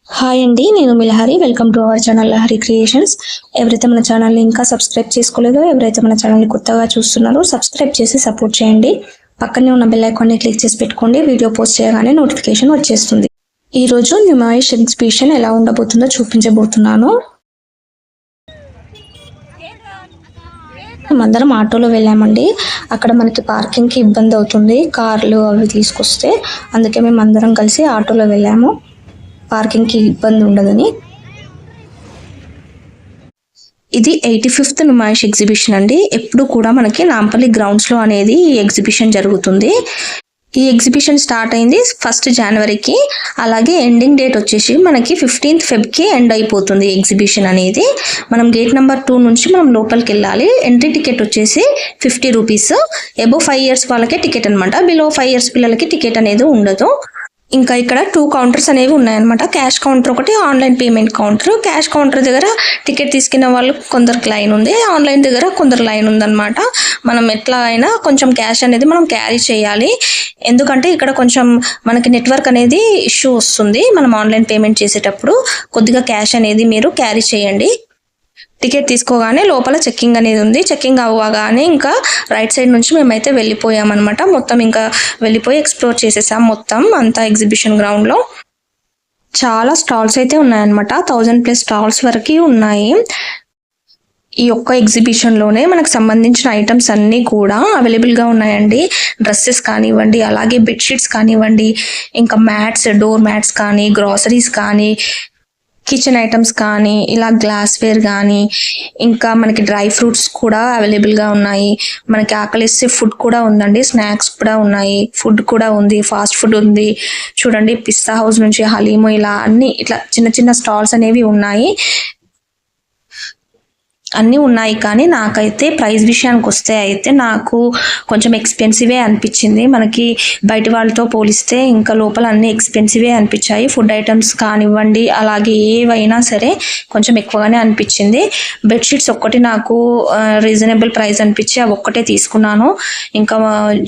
Hi అండి, నేను మిలహరి. Welcome to our channel Lahari creations. ఎవరైతే మన ఛానల్ని ఇంకా సబ్స్క్రైబ్ చేసుకోలేదో, ఎవరైతే మన ఛానల్ని కొత్తగా చూస్తున్నారో సబ్స్క్రైబ్ చేసి సపోర్ట్ చేయండి. పక్కనే ఉన్న బెల్ ఐకాన్ని క్లిక్ చేసి పెట్టుకోండి. వీడియో పోస్ట్ చేయగానే నోటిఫికేషన్ వచ్చేస్తుంది. ఈరోజు న్యూమాయిష్ ఎగ్జిబిషన్ ఎలా ఉండబోతుందో చూపించబోతున్నాను. మేమందరం ఆటోలో వెళ్ళామండి. అక్కడ మనకి పార్కింగ్కి ఇబ్బంది అవుతుంది, కార్లు అవి తీసుకొస్తే. అందుకే మేము అందరం కలిసి ఆటోలో వెళ్ళాము, పార్కింగ్కి ఇబ్బంది ఉండదని. ఇది 85th నుమాయిష్ ఎగ్జిబిషన్ అండి. ఎప్పుడు కూడా మనకి నాంపల్లి గ్రౌండ్స్లో అనేది ఈ ఎగ్జిబిషన్ జరుగుతుంది. ఈ ఎగ్జిబిషన్ స్టార్ట్ అయింది 1st జనవరికి. అలాగే ఎండింగ్ డేట్ వచ్చేసి మనకి 15th ఫెబ్కి ఎండ్ అయిపోతుంది ఎగ్జిబిషన్ అనేది. మనం గేట్ నెంబర్ 2 నుంచి మనం లోపలికి వెళ్ళాలి. ఎంట్రీ టికెట్ వచ్చేసి 50 రూపీస్. అబోవ్ 5 years వాళ్ళకే టికెట్ అనమాట. బిలో 5 years పిల్లలకి టికెట్ అనేది ఉండదు. ఇంకా ఇక్కడ 2 కౌంటర్స్ అనేవి ఉన్నాయన్నమాట. క్యాష్ కౌంటర్ ఒకటి, online payment counter. Cash counter దగ్గర టికెట్ తీసుకున్న వాళ్ళు కొందరికి లైన్ ఉంది, ఆన్లైన్ దగ్గర కొందరు లైన్ ఉందన్నమాట. మనం ఎట్లా అయినా కొంచెం క్యాష్ అనేది మనం క్యారీ చేయాలి. ఎందుకంటే ఇక్కడ కొంచెం మనకి నెట్వర్క్ అనేది ఇష్యూ వస్తుంది. మనం ఆన్లైన్ పేమెంట్ చేసేటప్పుడు కొద్దిగా క్యాష్ అనేది మీరు క్యారీ చేయండి. టికెట్ తీసుకోగానే లోపల చెక్కింగ్ అనేది ఉంది. చెక్కింగ్ అవ్వగానే ఇంకా రైట్ సైడ్ నుంచి మేమైతే వెళ్ళిపోయామన్నమాట. మొత్తం ఇంకా వెళ్ళిపోయి ఎక్స్ప్లోర్ చేసేసాం మొత్తం అంతా ఎగ్జిబిషన్ గ్రౌండ్లో. చాలా స్టాల్స్ అయితే ఉన్నాయన్నమాట. 1000+ స్టాల్స్ వరకు ఉన్నాయి. ఈ ఒక్క ఎగ్జిబిషన్లోనే మనకు సంబంధించిన ఐటమ్స్ అన్నీ కూడా అవైలబుల్గా ఉన్నాయండి. డ్రెస్సెస్ కానివ్వండి, అలాగే బెడ్షీట్స్ కానివ్వండి, ఇంకా మ్యాట్స్, డోర్ మ్యాట్స్ కానీ, గ్రాసరీస్ కానీ, కిచెన్ ఐటమ్స్ కానీ, ఇలా గ్లాస్వేర్ కానీ, ఇంకా మనకి డ్రై ఫ్రూట్స్ కూడా అవైలబుల్గా ఉన్నాయి. మనకి ఆకలిస్తే ఫుడ్ కూడా ఉందండి, స్నాక్స్ కూడా ఉన్నాయి, ఫుడ్ కూడా ఉంది, ఫాస్ట్ ఫుడ్ ఉంది. చూడండి, పిస్తా హౌస్ నుంచి హలీము, ఇలా అన్ని ఇట్లా చిన్న చిన్న స్టాల్స్ అనేవి ఉన్నాయి. అన్నీ ఉన్నాయి. కానీ నాకైతే ప్రైస్ విషయానికి వస్తే అయితే నాకు కొంచెం ఎక్స్పెన్సివే అనిపించింది. మనకి బయట వాళ్ళతో పోలిస్తే ఇంకా లోపల అన్నీ ఎక్స్పెన్సివే అనిపించాయి. ఫుడ్ ఐటమ్స్ కానివ్వండి, అలాగే ఏవైనా సరే కొంచెం ఎక్కువగానే అనిపించింది. బెడ్షీట్స్ ఒక్కటి నాకు రీజనబుల్ ప్రైస్ అనిపించి అవి ఒక్కటే తీసుకున్నాను. ఇంకా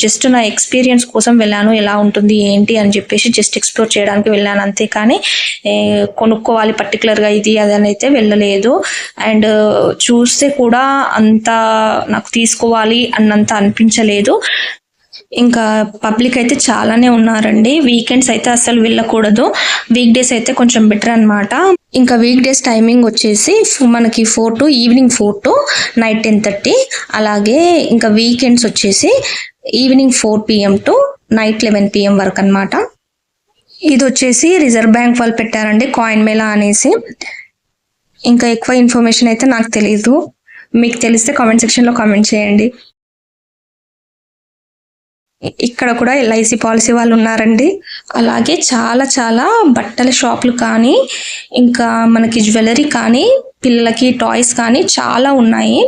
జస్ట్ నా ఎక్స్పీరియన్స్ కోసం వెళ్ళాను, ఎలా ఉంటుంది ఏంటి అని చెప్పేసి జస్ట్ ఎక్స్ప్లోర్ చేయడానికి వెళ్ళాను అంతే. కానీ కొనుక్కోవాలి పర్టికులర్గా ఇది అది అని అయితే వెళ్ళలేదు. అండ్ చూస్తే కూడా అంత నాకు తీసుకోవాలి అన్నంత అనిపించలేదు. ఇంకా పబ్లిక్ అయితే చాలానే ఉన్నారండి. వీకెండ్స్ అయితే అసలు వెళ్ళకూడదు, వీక్ డేస్ అయితే కొంచెం బెటర్ అనమాట. ఇంకా వీక్ డేస్ టైమింగ్ వచ్చేసి మనకి ఈవినింగ్ 4 to నైట్ 10:30. అలాగే ఇంకా వీకెండ్స్ వచ్చేసి evening 4 PM to night 11 PM వరకు అనమాట. ఇది వచ్చేసి రిజర్వ్ బ్యాంక్ వాళ్ళు పెట్టారండి, కాయిన్ మేళా అనేసి. ఇంకా ఎక్కువ ఇన్ఫర్మేషన్ అయితే నాకు తెలీదు, మీకు తెలిస్తే కామెంట్ సెక్షన్లో కామెంట్ చేయండి. ఇక్కడ కూడా LIC పాలసీ వాళ్ళు ఉన్నారండి. అలాగే చాలా చాలా బట్టల షాపులు కానీ, ఇంకా మనకి జ్యువెలరీ కానీ, పిల్లలకి టాయ్స్ కానీ చాలా ఉన్నాయి.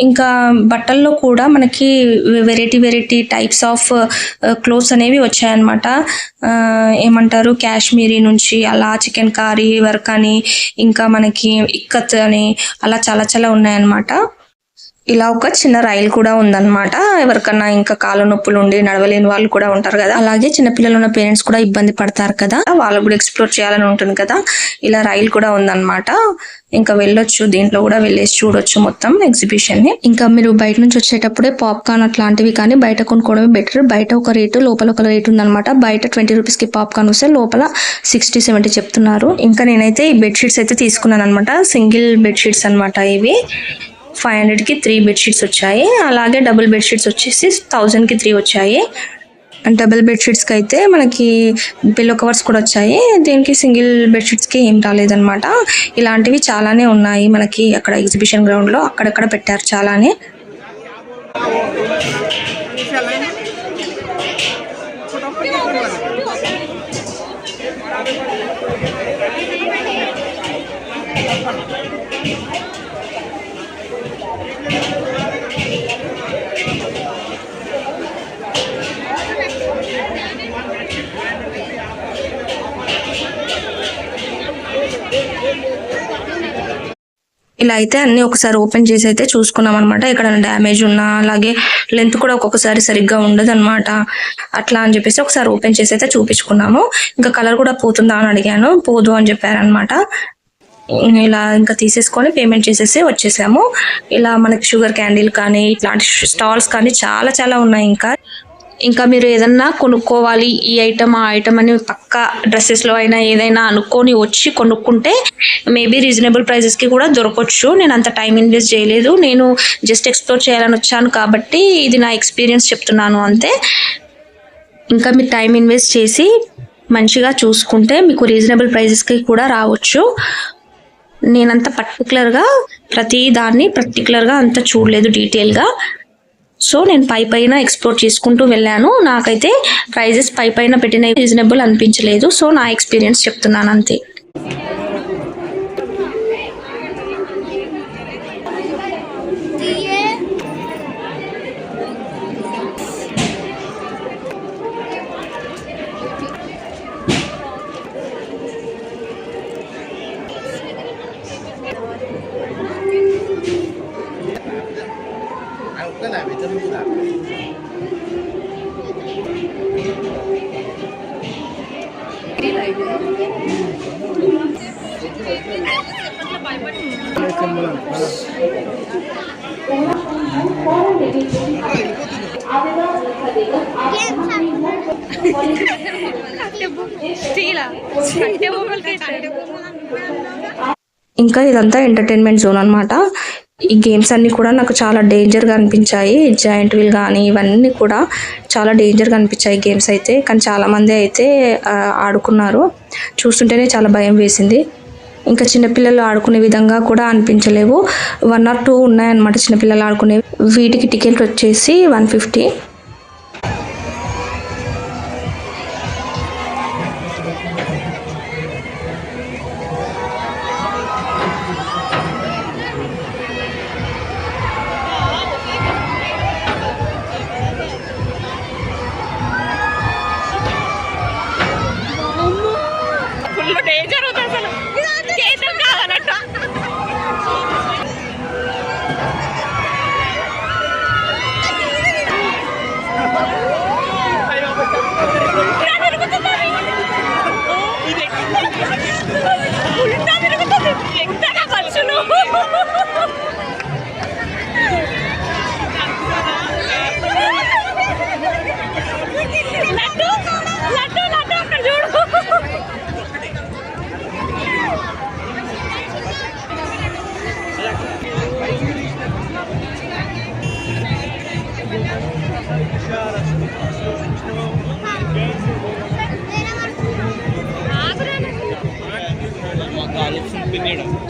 ఇంకా బట్టల్లో కూడా మనకి వెరైటీ టైప్స్ ఆఫ్ క్లోత్స్ అనేవి వచ్చాయన్నమాట. ఏమంటారు, కాశ్మీరీ నుంచి అలా చికెన్ కారీ వర్క్ అని, ఇంకా మనకి ఇక్కత్ అని, అలా చాలా చాలా ఉన్నాయన్నమాట. ఇలా ఒక చిన్న రైలు కూడా ఉందన్నమాట. ఎవరికన్నా ఇంకా కాళ్ళ నొప్పులు ఉండి నడవలేని వాళ్ళు కూడా ఉంటారు కదా, అలాగే చిన్నపిల్లలు ఉన్న పేరెంట్స్ కూడా ఇబ్బంది పడతారు కదా, వాళ్ళకు కూడా ఎక్స్ప్లోర్ చేయాలని ఉంటుంది కదా. ఇలా రైలు కూడా ఉందన్నమాట. ఇంకా వెళ్ళొచ్చు, దీంట్లో కూడా వెళ్ళేసి చూడొచ్చు మొత్తం ఎగ్జిబిషన్ ని. ఇంకా మీరు బయట నుంచి వచ్చేటప్పుడే పాప్కార్న్ అట్లాంటివి కానీ బయట కొనుక్కోవడమే బెటర్. బయట ఒక రేటు, లోపల ఒక రేటు ఉందన్నమాట. బయట 20 రూపీస్కి పాప్కార్న్ వస్తే లోపల 60-70 చెప్తున్నారు. ఇంకా నేనైతే ఈ బెడ్షీట్స్ అయితే తీసుకున్నాను అనమాట. సింగిల్ బెడ్షీట్స్ అనమాట ఇవి. 500కి 3 బెడ్షీట్స్ వచ్చాయి. అలాగే డబుల్ బెడ్షీట్స్ వచ్చేసి 1000కి 3 వచ్చాయి. డబుల్ బెడ్షీట్స్కి అయితే మనకి పిల్లో కవర్స్ కూడా వచ్చాయి. దీనికి సింగిల్ బెడ్షీట్స్కి ఏం రాలేదన్నమాట. ఇలాంటివి చాలానే ఉన్నాయి మనకి అక్కడ ఎగ్జిబిషన్ గ్రౌండ్లో, అక్కడక్కడ పెట్టారు చాలానే. ఇలా అయితే అన్ని ఒకసారి ఓపెన్ చేసి అయితే చూసుకున్నాం అనమాట. ఎక్కడైనా డ్యామేజ్ ఉన్నా, అలాగే లెంత్ కూడా ఒక్కొక్కసారి సరిగ్గా ఉండదు అనమాట. అట్లా అని చెప్పేసి ఒకసారి ఓపెన్ చేసి అయితే చూపించుకున్నాము. ఇంకా కలర్ కూడా పోతుందా అని అడిగాను, పోదు అని చెప్పారనమాట. ఇలా ఇంకా తీసేసుకొని పేమెంట్ చేసేసి వచ్చేసాము. ఇలా మనకి షుగర్ క్యాండిల్ కానీ ఇట్లాంటి స్టాల్స్ కానీ చాలా చాలా ఉన్నాయి. ఇంకా మీరు ఏదన్నా కొనుక్కోవాలి, ఈ ఐటమ్ ఆ ఐటమ్ అని పక్కా డ్రెస్సెస్లో అయినా ఏదైనా అనుకొని వచ్చి కొనుక్కుంటే మేబీ రీజనబుల్ ప్రైజెస్కి కూడా దొరకవచ్చు. నేను అంత టైం ఇన్వెస్ట్ చేయలేదు, నేను జస్ట్ ఎక్స్ప్లోర్ చేయాలని వచ్చాను కాబట్టి ఇది నా ఎక్స్పీరియన్స్ చెప్తున్నాను అంతే. ఇంకా మీరు టైం ఇన్వెస్ట్ చేసి మంచిగా చూసుకుంటే మీకు రీజనబుల్ ప్రైజెస్కి కూడా రావచ్చు. నేనంత పర్టికులర్గా పర్టికులర్గా అంత చూడలేదు డీటెయిల్గా. సో నేను పైన ఎక్స్ప్లోర్ చేసుకుంటూ వెళ్ళాను. నాకైతే ప్రైజెస్ పైన పెట్టిన రీజనబుల్ అనిపించలేదు. సో నా ఎక్స్పీరియన్స్ చెప్తున్నాను అంతే. ఇంకా ఇదంతా ఎంటర్టైన్మెంట్ జోన్ అనమాట. ఈ గేమ్స్ అన్నీ కూడా నాకు చాలా డేంజర్గా అనిపించాయి. జాయింట్ వీల్ కానీ ఇవన్నీ కూడా చాలా డేంజర్గా అనిపించాయి గేమ్స్ అయితే. కానీ చాలామంది అయితే ఆడుకున్నారు. చూస్తుంటేనే చాలా భయం వేసింది. ఇంకా చిన్నపిల్లలు ఆడుకునే విధంగా కూడా అనిపించలేవు. 1 or 2 ఉన్నాయన్నమాట చిన్నపిల్లలు ఆడుకునేవి. వీటికి టికెట్ వచ్చేసి 150.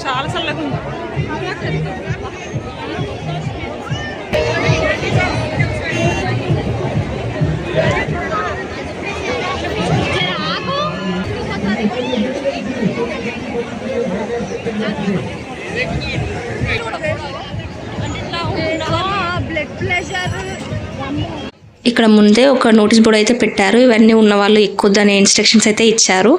చాలా చల్లగా ఉంది. ఇక్కడ ముందే ఒక నోటీస్ బోర్డ్ అయితే పెట్టారు. ఇవన్నీ ఉన్న వాళ్ళు ఎక్కొద్దనే ఇన్స్ట్రక్షన్స్ అయితే ఇచ్చారు.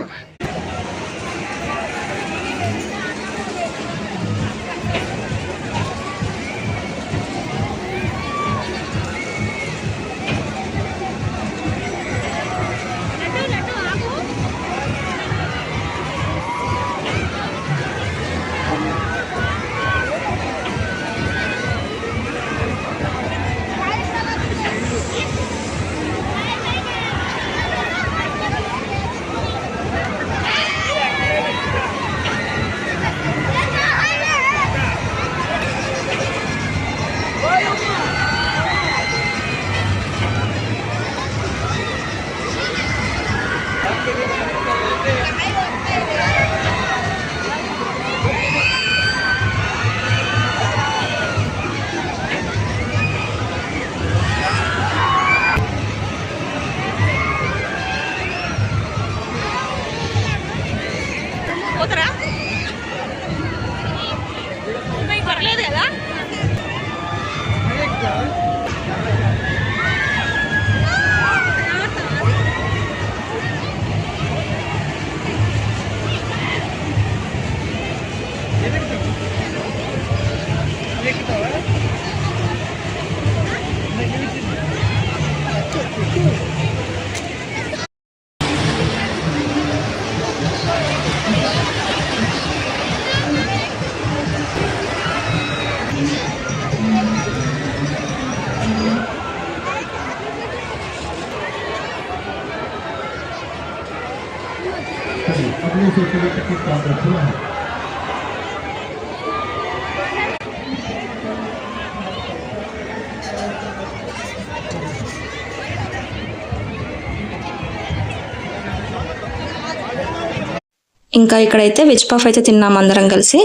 ఇంకా ఇక్కడైతే వెజ్ పఫ్ అయితే తిన్నాం అందరం కలిసి.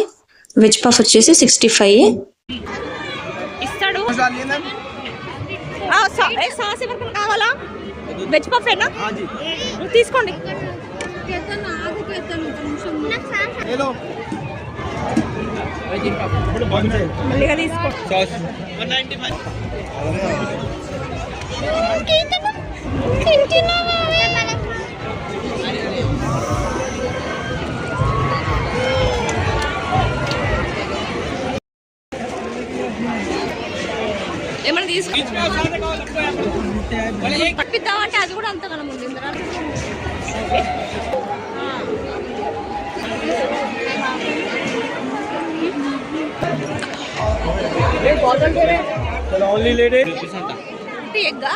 వెజ్ పఫ్ వచ్చేసి 65 ఇస్తాడు. సాస్ ఎవరికి కావాలా? వెజ్ పఫ్ ఏనా తీసుకోండి. మళ్ళీగా తీసుకో. ఏమన్నా తీసుకుంటావా అంటే అది కూడా అంతగానం ఉంది. ఎగ్గా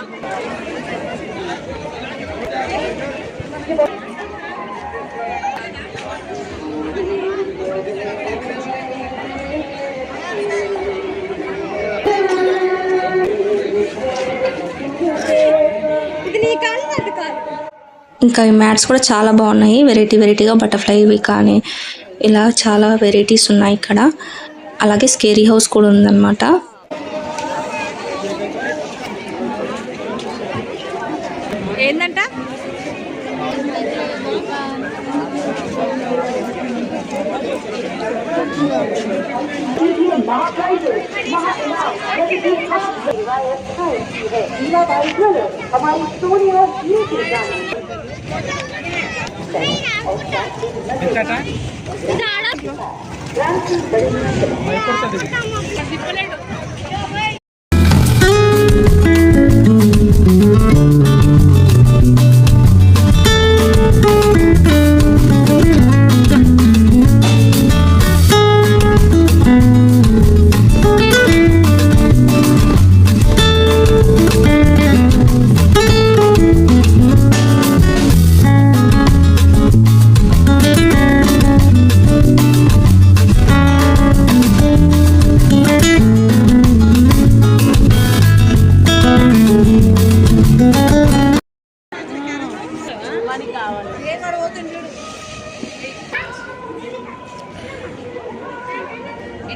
ఇంకా ఈ మ్యాట్స్ కూడా చాలా బాగున్నాయి. వెరైటీగా బటర్ఫ్లైవి కానీ ఇలా చాలా వెరైటీస్ ఉన్నాయి ఇక్కడ. అలాగే స్కేరీ హౌస్ కూడా ఉందన్నమాట. ఏందంట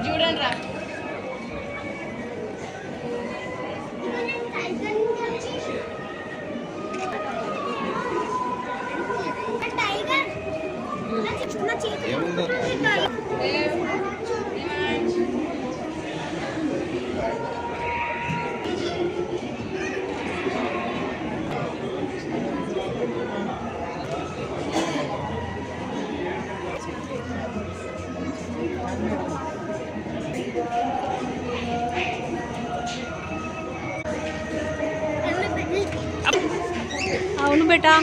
చూడండి రా. అవును బేటా.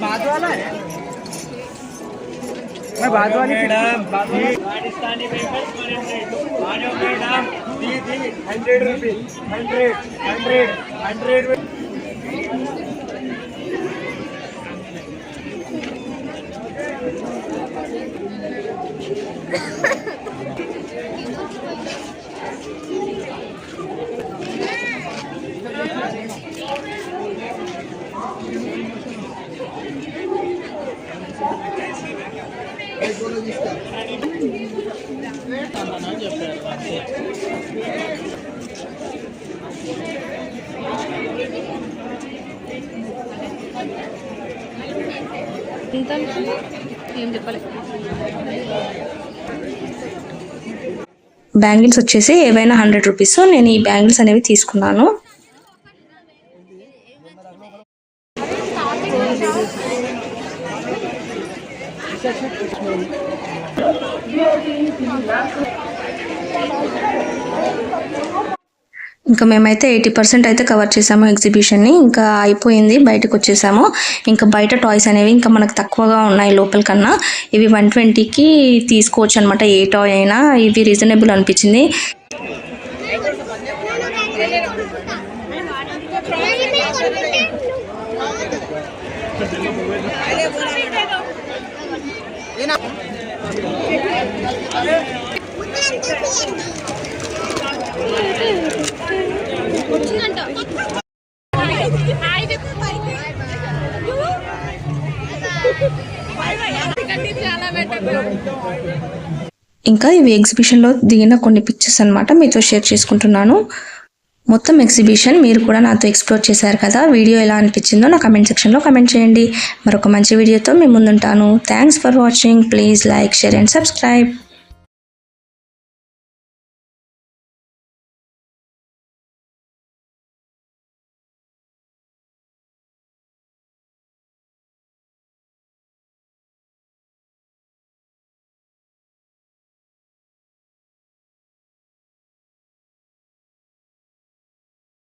बाद वाला है मैं बाद वाली पाकिस्तानी पेपर्स मैडम 100 रुपीस 100 చెప్పారు. ఇంత ఏం చెప్పాలి. బ్యాంగిల్స్ వచ్చేసి ఏవైనా 100 రూపీస్. నేను ఈ బ్యాంగిల్స్ అనేవి తీసుకున్నాను. ఇంకా మేమైతే 80% అయితే కవర్ చేసాము ఎగ్జిబిషన్ని. ఇంకా అయిపోయింది, బయటకు వచ్చేసాము. ఇంకా బయట టాయ్స్ అనేవి ఇంకా మనకు తక్కువగా ఉన్నాయి లోపల కన్నా. ఇవి 120కి తీసుకోవచ్చు అనమాట, ఏ టాయ్ అయినా. ఇవి రీజనబుల్ అనిపించింది. ఇంకా ఇవి ఎగ్జిబిషన్లో దిగిన కొన్ని పిక్చర్స్ అన్నమాట, మీతో షేర్ చేసుకుంటున్నాను. మొత్తం ఎగ్జిబిషన్ మీరు కూడా నాతో ఎక్స్ప్లోర్ చేశారు కదా. వీడియో ఎలా అనిపించిందో నా కమెంట్ సెక్షన్లో కమెంట్ చేయండి. మరొక మంచి వీడియోతో మీ ముందుంటాను. Thanks for watching. Please like, share and subscribe.